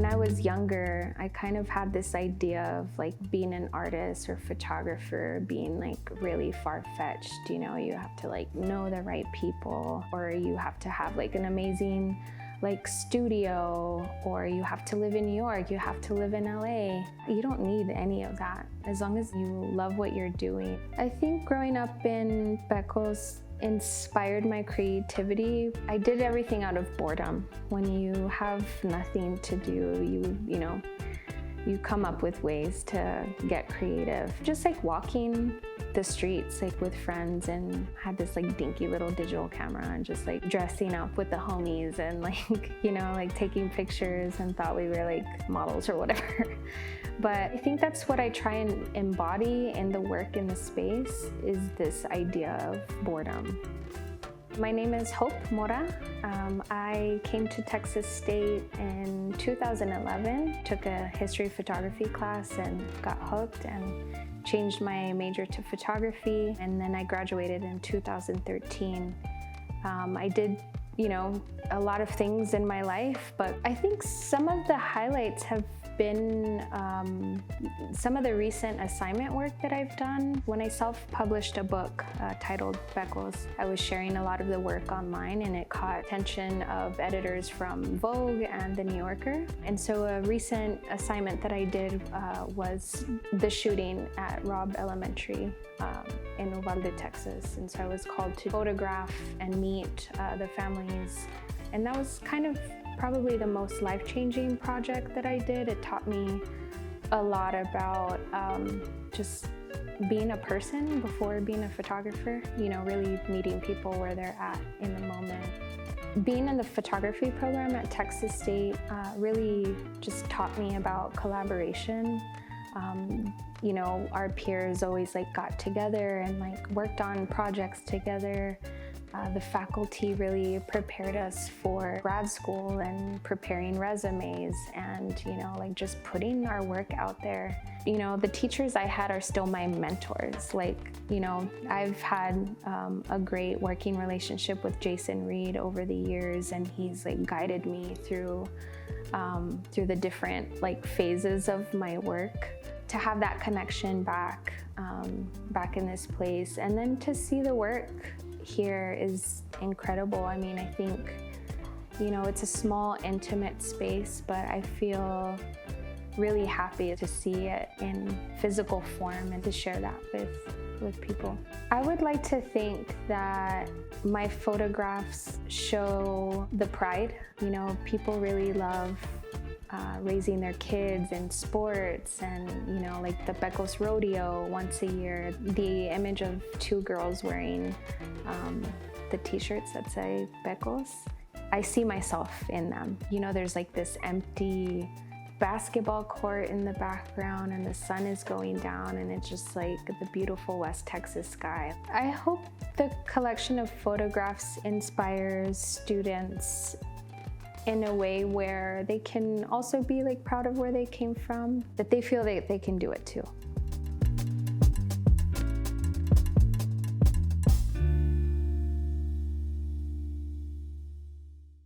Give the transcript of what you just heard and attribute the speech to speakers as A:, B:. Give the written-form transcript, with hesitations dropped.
A: When I was younger, I kind of had this idea of like being an artist or photographer being like really far-fetched. You know, you have to like know the right people, or you have to have like an amazing like studio, or you have to live in New York, you have to live in LA. You don't need any of that as long as you love what you're doing. I think growing up in Pecos inspired my creativity. I did everything out of boredom. When you have nothing to do, you come up with ways to get creative. Just like walking the streets like with friends, and had this like dinky little digital camera and just like dressing up with the homies and like taking pictures and thought we were like models or whatever. But I think that's what I try and embody in the work in the space, is this idea of boredom. My name is Hope Mora. I came to Texas State in 2011, took a history photography class and got hooked and changed my major to photography, and then I graduated in 2013. I did, a lot of things in my life, but I think some of the highlights have been some of the recent assignment work that I've done. When I self-published a book titled Pecos, I was sharing a lot of the work online, and it caught attention of editors from Vogue and The New Yorker. And so a recent assignment that I did was the shooting at Robb Elementary in Uvalde, Texas. And so I was called to photograph and meet the families. And that was kind of probably the most life-changing project that I did. It taught me a lot about just being a person before being a photographer, really meeting people where they're at in the moment. Being in the photography program at Texas State really just taught me about collaboration. Our peers always got together and worked on projects together. The faculty really prepared us for grad school and preparing resumes and, just putting our work out there. The teachers I had are still my mentors. I've had a great working relationship with Jason Reed over the years, and he's guided me through the different phases of my work. To have that connection back in this place, and then to see the work here is incredible. I mean, I think, it's a small, intimate space, but I feel really happy to see it in physical form and to share that with people. I would like to think that my photographs show the pride. People really love raising their kids in sports, and the Pecos rodeo once a year. The image of two girls wearing the t-shirts that say Pecos, I see myself in them. There's this empty basketball court in the background, and the sun is going down, and it's just the beautiful West Texas sky. I hope the collection of photographs inspires students in a way where they can also be proud of where they came from, that they feel that they can do it too.